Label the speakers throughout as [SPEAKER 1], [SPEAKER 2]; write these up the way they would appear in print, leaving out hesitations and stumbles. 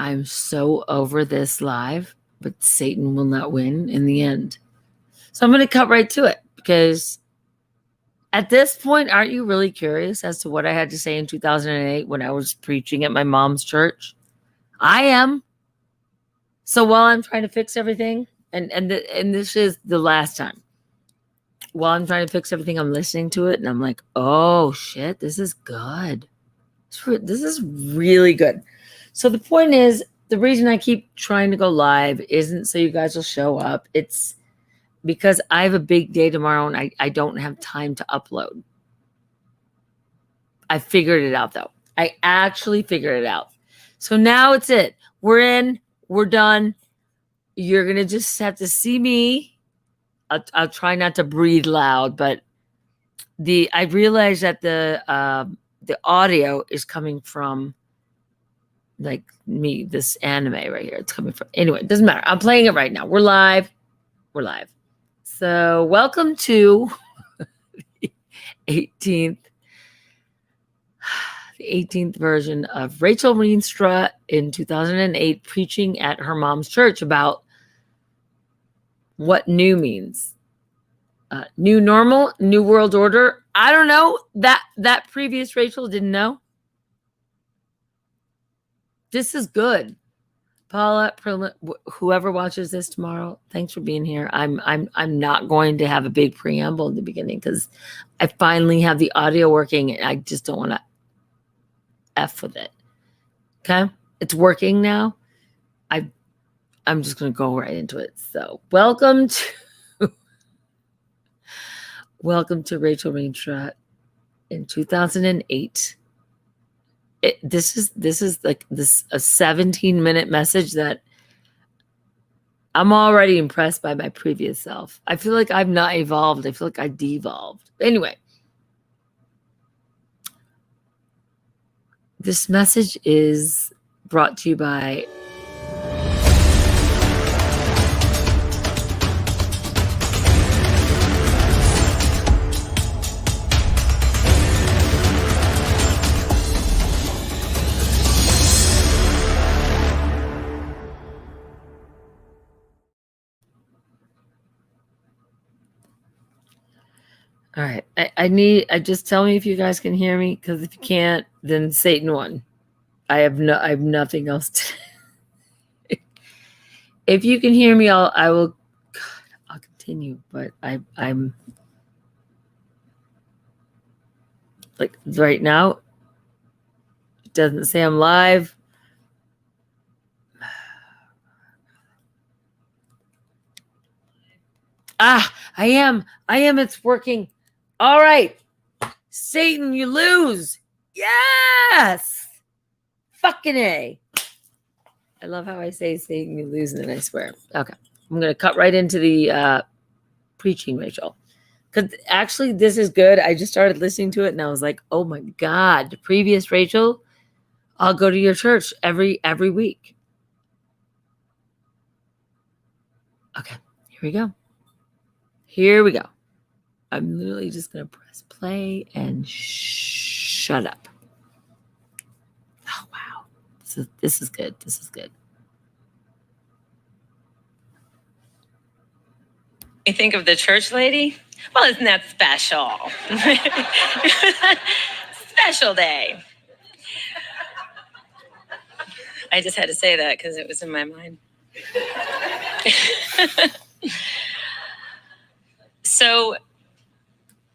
[SPEAKER 1] I'm so over this live, but Satan will not win in the end. So I'm going to cut right to it because at this point, aren't you really curious as to what I had to say in 2008 when I was preaching at my mom's church? I am. So while I'm trying to fix everything, and this is the last time, while I'm trying to fix everything, I'm listening to it and I'm like, oh shit, this is good. This is really good. So the point is, the reason I keep trying to go live isn't so you guys will show up. It's because I have a big day tomorrow and I don't have time to upload. I figured it out though. I actually figured it out. So now it's it. We're in. We're done. You're going to just have to see me. I'll try not to breathe loud, but I realized that the audio is coming from like me, this anime right here. It's coming from, anyway, it doesn't matter. I'm playing it right now. We're live. So welcome to the 18th version of Rachel Reenstra in 2008 preaching at her mom's church about what new means. New normal, new world order. I don't know. That previous Rachel didn't know. This is good. Paula, whoever watches this tomorrow, thanks for being here. I'm not going to have a big preamble in the beginning because I finally have the audio working and I just don't want to F with it. Okay? It's working now. I'm just going to go right into it. So welcome to Rachel Reenstra in 2008. This is like a 17-minute message that I'm already impressed by my previous self. I feel like I've not evolved. I feel like I devolved. Anyway, this message is brought to you by all right. I just tell me if you guys can hear me, because if you can't, then Satan won. I have nothing else to. If you can hear me, I'll continue. But I'm like right now. It doesn't say I'm live. I am. It's working. All right. Satan, you lose. Yes. Fucking A. I love how I say Satan, you lose, and then I swear. Okay. I'm going to cut right into the preaching, Rachel. Because actually, this is good. I just started listening to it, and I was like, oh, my God. The previous Rachel, I'll go to your church every week. Okay. Here we go. I'm literally just going to press play and shut up. Oh, wow. This is good.
[SPEAKER 2] You think of the church lady? Well, isn't that special? Special day. I just had to say that because it was in my mind. So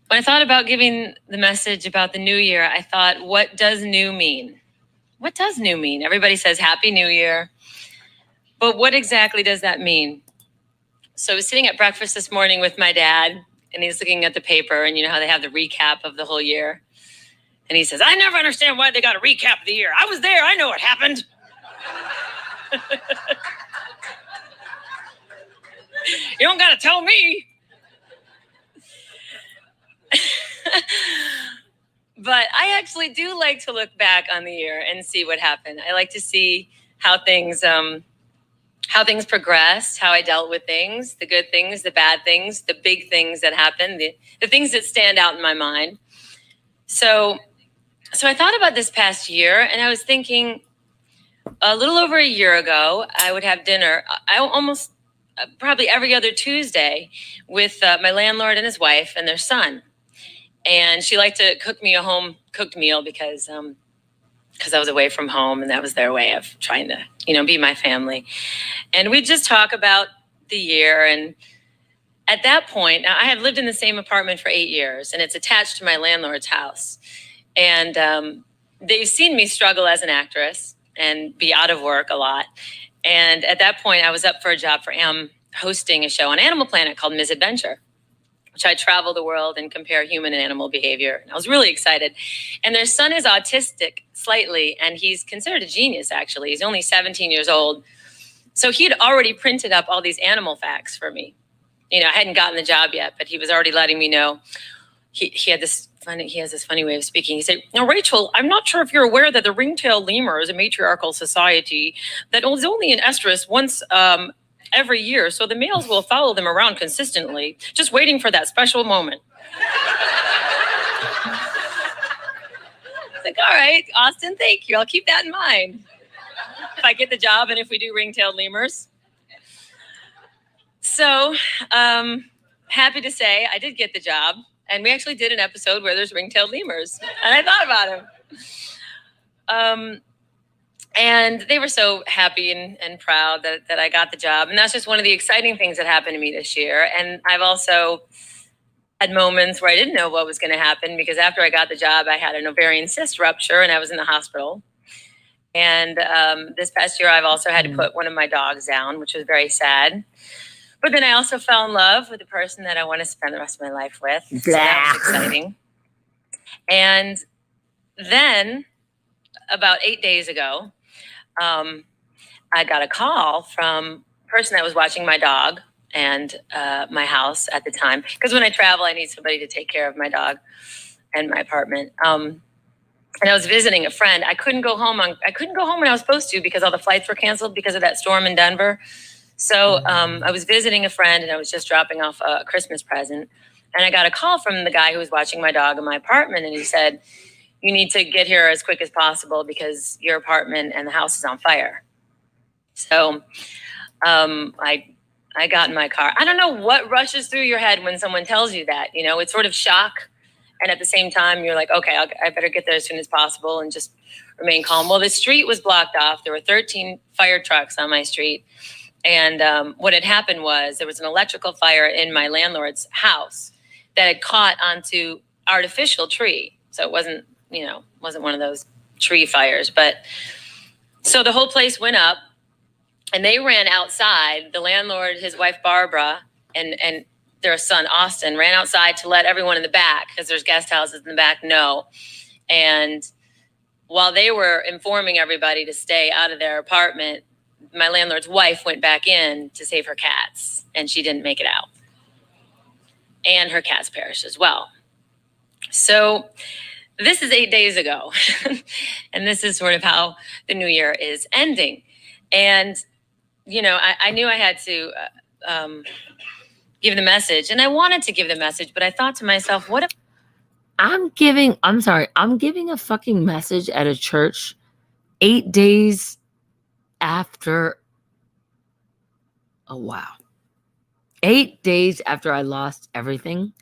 [SPEAKER 2] when I thought about giving the message about the new year, I thought, what does new mean? What does new mean? Everybody says Happy New Year. But what exactly does that mean? So I was sitting at breakfast this morning with my dad, and he's looking at the paper, and you know how they have the recap of the whole year. And he says, I never understand why they got a recap of the year. I was there. I know what happened. You don't got to tell me. But I actually do like to look back on the year and see what happened. I like to see how things progressed, how I dealt with things, the good things, the bad things, the big things that happened, the things that stand out in my mind. So I thought about this past year, and I was thinking, a little over a year ago, I would have dinner. I almost probably every other Tuesday with my landlord and his wife and their son. And she liked to cook me a home cooked meal because I was away from home, and that was their way of trying to, be my family. And we'd just talk about the year. And at that point, I have lived in the same apartment for 8 years, and it's attached to my landlord's house. And they've seen me struggle as an actress and be out of work a lot. And at that point, I was up for a job for hosting a show on Animal Planet called Ms. Adventure, which I travel the world and compare human and animal behavior. And I was really excited. And their son is autistic slightly, and he's considered a genius, actually. He's only 17 years old. So he had already printed up all these animal facts for me. I hadn't gotten the job yet, but he was already letting me know. He has this funny way of speaking. He said, "Now, Rachel, I'm not sure if you're aware that the ring-tailed lemur is a matriarchal society that is only in estrus once every year, so the males will follow them around consistently, just waiting for that special moment." It's like, all right, Austin, thank you. I'll keep that in mind if I get the job and if we do ring-tailed lemurs. So happy to say I did get the job. And we actually did an episode where there's ring-tailed lemurs. And I thought about him. And they were so happy and proud that I got the job. And that's just one of the exciting things that happened to me this year. And I've also had moments where I didn't know what was going to happen, because after I got the job, I had an ovarian cyst rupture and I was in the hospital. And this past year, I've also had to put one of my dogs down, which was very sad. But then I also fell in love with the person that I want to spend the rest of my life with. So that was exciting. And then about 8 days ago, I got a call from a person that was watching my dog and my house at the time. Because when I travel, I need somebody to take care of my dog and my apartment. And I was visiting a friend. I couldn't go home when I was supposed to, because all the flights were canceled because of that storm in Denver. So I was visiting a friend, and I was just dropping off a Christmas present. And I got a call from the guy who was watching my dog in my apartment. And he said, "You need to get here as quick as possible because your apartment and the house is on fire." So I got in my car. I don't know what rushes through your head when someone tells you that. It's sort of shock. And at the same time, you're like, okay, I better get there as soon as possible and just remain calm. Well, the street was blocked off. There were 13 fire trucks on my street. And what had happened was there was an electrical fire in my landlord's house that had caught onto artificial tree. So it wasn't one of those tree fires. But so the whole place went up, and they ran outside. The landlord, his wife, Barbara, and their son, Austin, ran outside to let everyone in the back, because there's guest houses in the back, know. And while they were informing everybody to stay out of their apartment, my landlord's wife went back in to save her cats, and she didn't make it out. And her cats perished as well. So this is 8 days ago. And this is sort of how the new year is ending. And, I knew I had to give the message, and I wanted to give the message, but I thought to myself, what if
[SPEAKER 1] I'm giving a fucking message at a church 8 days after, 8 days after I lost everything,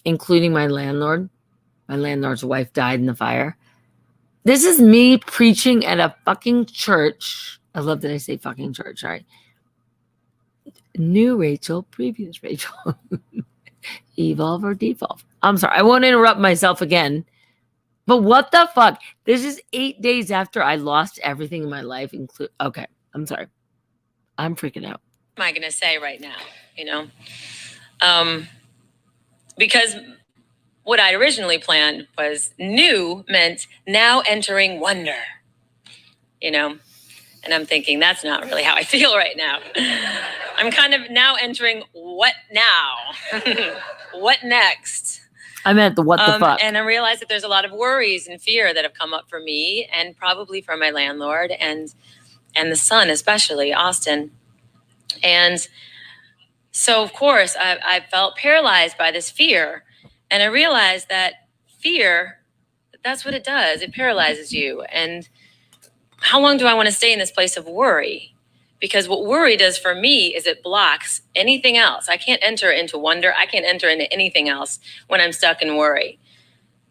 [SPEAKER 1] including my landlord. My landlord's wife died in the fire. This is me preaching at a fucking church. I love that I say fucking church, right? New Rachel, previous Rachel. Evolve or devolve. I'm sorry, I won't interrupt myself again. But what the fuck? This is 8 days after I lost everything in my life, okay, I'm sorry. I'm freaking out.
[SPEAKER 2] What am I going to say right now? Because what I originally planned was new meant now entering wonder, and I'm thinking that's not really how I feel right now. I'm kind of now entering what now? What next?
[SPEAKER 1] I meant the what the fuck.
[SPEAKER 2] And I realized that there's a lot of worries and fear that have come up for me, and probably for my landlord and the son, especially Austin. And so, of course, I felt paralyzed by this fear. And I realized that fear, that's what it does. It paralyzes you. And how long do I want to stay in this place of worry? Because what worry does for me is it blocks anything else. I can't enter into wonder. I can't enter into anything else when I'm stuck in worry.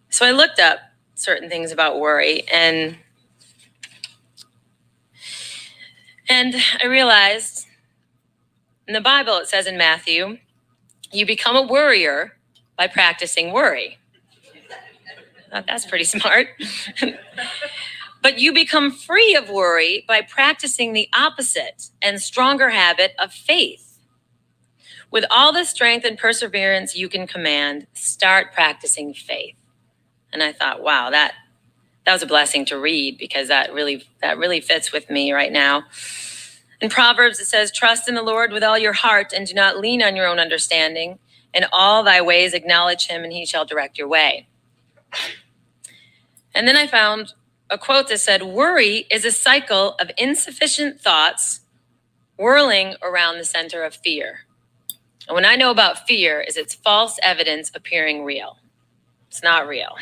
[SPEAKER 2] So I looked up certain things about worry, and I realized in the Bible, it says in Matthew, you become a worrier by practicing worry. I thought that's pretty smart. But you become free of worry by practicing the opposite and stronger habit of faith. With all the strength and perseverance you can command, start practicing faith. And I thought, wow, that was a blessing to read, because that really fits with me right now. In Proverbs, it says, trust in the Lord with all your heart and do not lean on your own understanding. In all thy ways acknowledge him and he shall direct your way. And then I found a quote that said, worry is a cycle of insufficient thoughts whirling around the center of fear. And what I know about fear is it's false evidence appearing real. It's not real.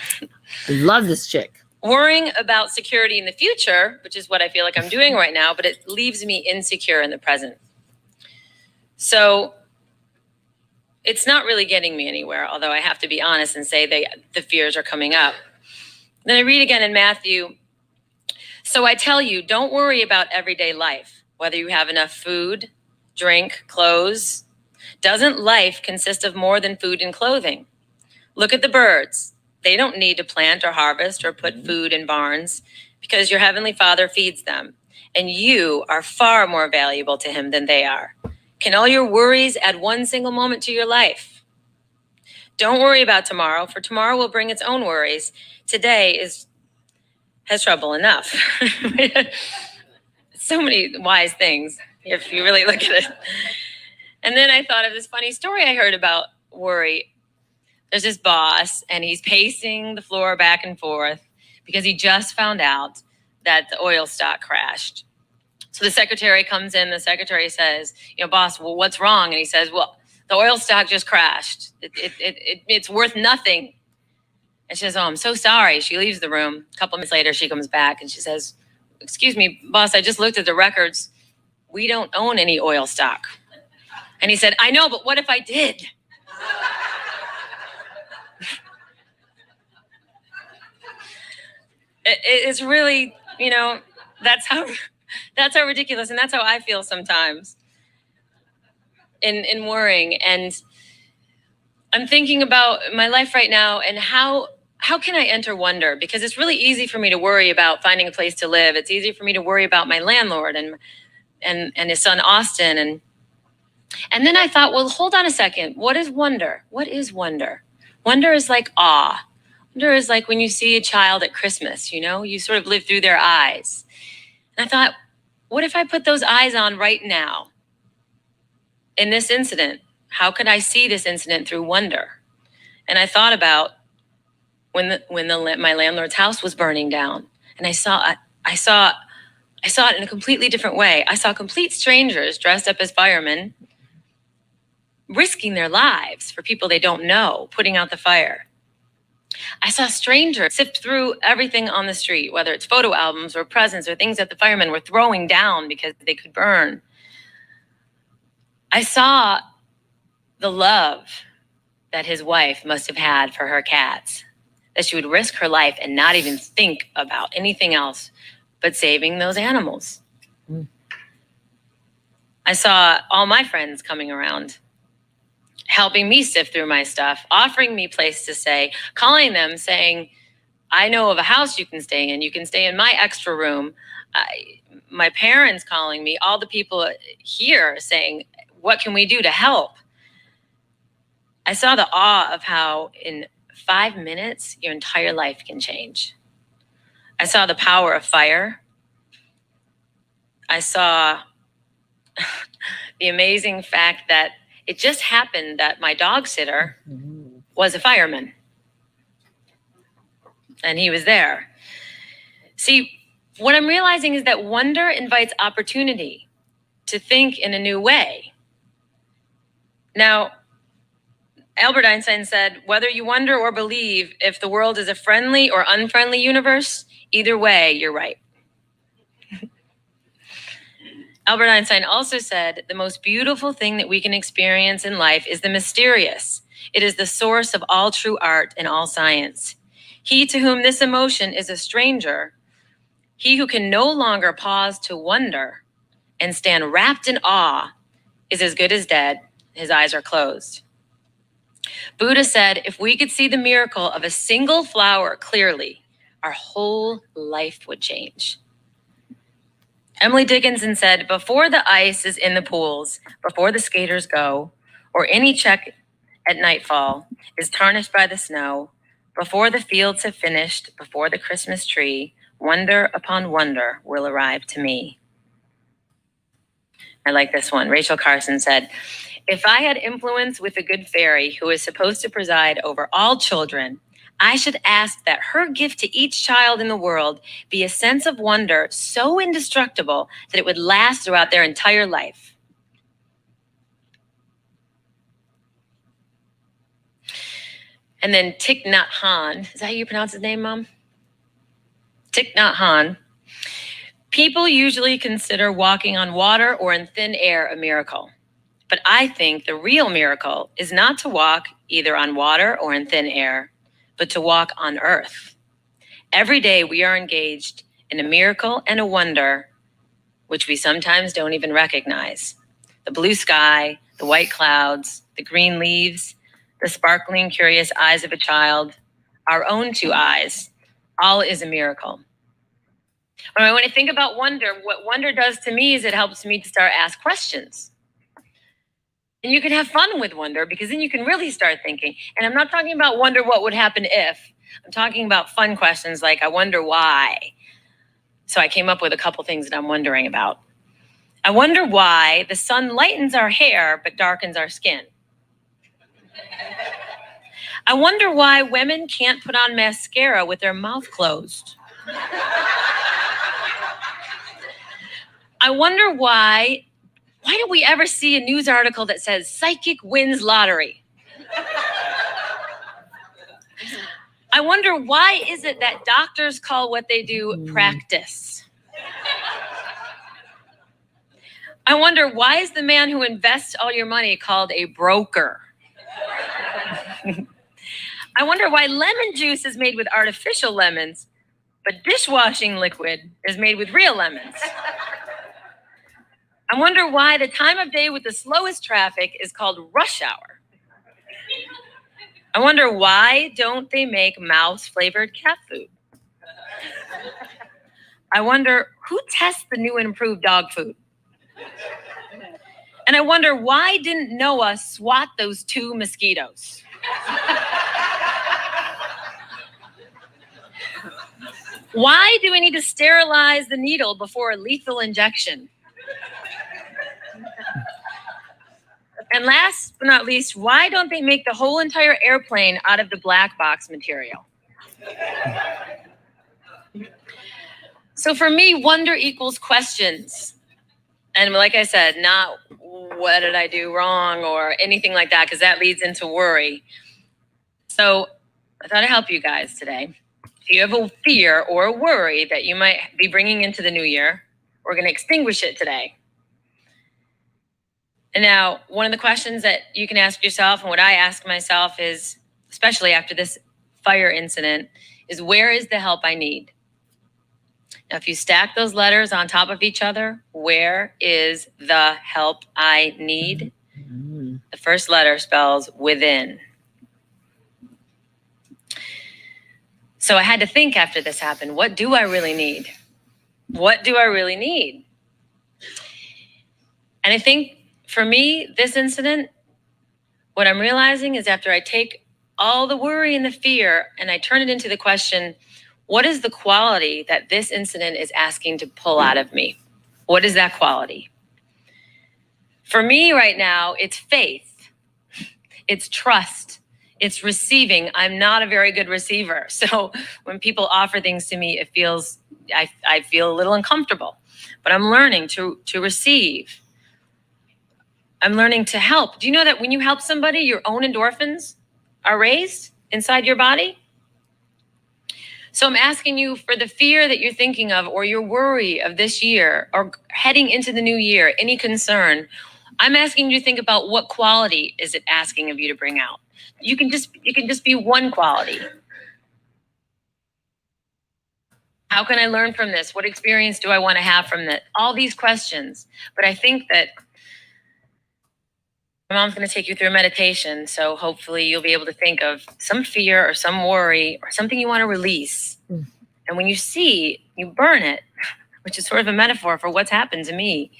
[SPEAKER 1] I love this chick.
[SPEAKER 2] Worrying about security in the future, which is what I feel like I'm doing right now, but it leaves me insecure in the present. So it's not really getting me anywhere, although I have to be honest and say the fears are coming up. Then I read again in Matthew. So I tell you, don't worry about everyday life, whether you have enough food, drink, clothes. Doesn't life consist of more than food and clothing? Look at the birds. They don't need to plant or harvest or put food in barns, because your heavenly Father feeds them, and you are far more valuable to him than they are. Can all your worries add one single moment to your life? Don't worry about tomorrow, for tomorrow will bring its own worries. Today has trouble enough. So many wise things, if you really look at it. And then I thought of this funny story I heard about worry. There's this boss, and he's pacing the floor back and forth because he just found out that the oil stock crashed. So the secretary comes in. The secretary says, boss, well, what's wrong? And he says, well, the oil stock just crashed. It's worth nothing. And she says, oh, I'm so sorry. She leaves the room. A couple minutes later, she comes back and she says, excuse me, boss, I just looked at the records. We don't own any oil stock. And he said, I know, but what if I did? It's really, that's how ridiculous, and that's how I feel sometimes in worrying. And I'm thinking about my life right now and how can I enter wonder? Because it's really easy for me to worry about finding a place to live. It's easy for me to worry about my landlord and his son Austin. And then I thought, well, hold on a second. What is wonder? What is wonder? Wonder is like awe. Wonder is like when you see a child at Christmas, you sort of live through their eyes. And I thought, what if I put those eyes on right now in this incident? How could I see this incident through wonder? And I thought about when my landlord's house was burning down, and I saw it in a completely different way. I saw complete strangers dressed up as firemen risking their lives for people they don't know, putting out the fire. I saw strangers sift through everything on the street, whether it's photo albums or presents or things that the firemen were throwing down because they could burn. I saw the love that his wife must have had for her cats, that she would risk her life and not even think about anything else but saving those animals. I saw all my friends coming around, helping me sift through my stuff, offering me place to stay, calling them saying, I know of a house you can stay in. You can stay in my extra room. My parents calling me, all the people here saying, what can we do to help? I saw the awe of how in 5 minutes, your entire life can change. I saw the power of fire. I saw the amazing fact that it just happened that my dog sitter was a fireman. And he was there. See, what I'm realizing is that wonder invites opportunity to think in a new way. Now, Albert Einstein said, whether you wonder or believe if the world is a friendly or unfriendly universe, either way, you're right. Albert Einstein also said, the most beautiful thing that we can experience in life is the mysterious. It is the source of all true art and all science. He to whom this emotion is a stranger, he who can no longer pause to wonder and stand wrapped in awe, is as good as dead. His eyes are closed. Buddha said, if we could see the miracle of a single flower clearly, our whole life would change. Emily Dickinson said, before the ice is in the pools, before the skaters go, or any check at nightfall is tarnished by the snow, before the fields have finished, before the Christmas tree, wonder upon wonder will arrive to me. I like this one. Rachel Carson said, if I had influence with a good fairy who is supposed to preside over all children, I should ask that her gift to each child in the world be a sense of wonder so indestructible that it would last throughout their entire life. And then Thich Nhat Hanh, is that how you pronounce his name, Mom? Thich Nhat Hanh. People usually consider walking on water or in thin air a miracle. But I think the real miracle is not to walk either on water or in thin air, but to walk on earth. Every day we are engaged in a miracle and a wonder, which we sometimes don't even recognize. The blue sky, the white clouds, the green leaves, the sparkling, curious eyes of a child, our own two eyes, all is a miracle. When I think about wonder, what wonder does to me is it helps me to start ask questions. And you can have fun with wonder because then you can really start thinking. And I'm not talking about wonder what would happen if. I'm talking about fun questions like, I wonder why. So I came up with a couple things that I'm wondering about. I wonder why the sun lightens our hair but darkens our skin. I wonder why women can't put on mascara with their mouth closed. I wonder why do we ever see a news article that says psychic wins lottery? I wonder why is it that doctors call what they do practice? I wonder why is the man who invests all your money called a broker? I wonder why lemon juice is made with artificial lemons, but dishwashing liquid is made with real lemons. I wonder why the time of day with the slowest traffic is called rush hour. I wonder why don't they make mouse-flavored cat food? I wonder who tests the new and improved dog food? And I wonder why didn't Noah swat those 2 mosquitoes? Why do we need to sterilize the needle before a lethal injection? And last but not least, why don't they make the whole entire airplane out of the black box material? So for me, wonder equals questions. And like I said, not what did I do wrong or anything like that, because that leads into worry. So I thought I'd help you guys today. If you have a fear or a worry that you might be bringing into the new year, we're going to extinguish it today. And now, one of the questions that you can ask yourself, and what I ask myself is, especially after this fire incident, is where is the help I need? Now, if you stack those letters on top of each other, where is the help I need? The first letter spells within. So I had to think after this happened, what do I really need? What do I really need? And I think for me, this incident, what I'm realizing is after I take all the worry and the fear and I turn it into the question, what is the quality that this incident is asking to pull out of me? What is that quality? For me right now, it's faith. It's trust. It's receiving. I'm not a very good receiver. So when people offer things to me, I feel a little uncomfortable. But I'm learning to receive. I'm learning to help. Do you know that when you help somebody, your own endorphins are raised inside your body? So I'm asking you, for the fear that you're thinking of, or your worry of this year, or heading into the new year, any concern, I'm asking you to think about what quality is it asking of you to bring out. You can just be one quality. How can I learn from this? What experience do I want to have from this? All these questions. But I think that my mom's going to take you through a meditation. So hopefully you'll be able to think of some fear or some worry or something you want to release. And when you see, you burn it, which is sort of a metaphor for what's happened to me.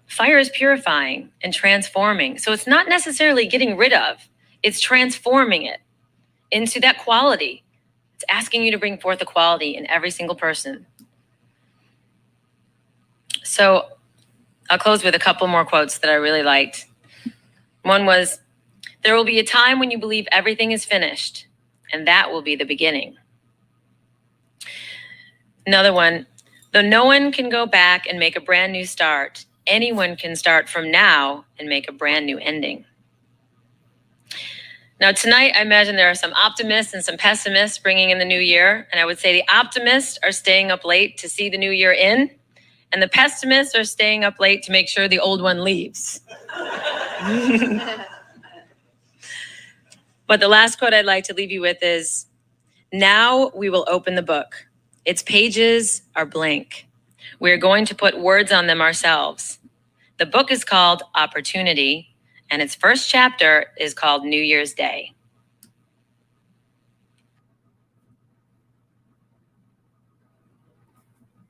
[SPEAKER 2] Fire is purifying and transforming. So it's not necessarily getting rid of, it's transforming it into that quality. It's asking you to bring forth a quality in every single person. So I'll close with a couple more quotes that I really liked. One was, "There will be a time when you believe everything is finished, and that will be the beginning." Another one, "Though no one can go back and make a brand new start, anyone can start from now and make a brand new ending." Now, tonight, I imagine there are some optimists and some pessimists bringing in the new year. And I would say the optimists are staying up late to see the new year in, and the pessimists are staying up late to make sure the old one leaves. But the last quote I'd like to leave you with is, "Now we will open the book. Its pages are blank. We are going to put words on them ourselves. The book is called Opportunity, and its first chapter is called New Year's Day."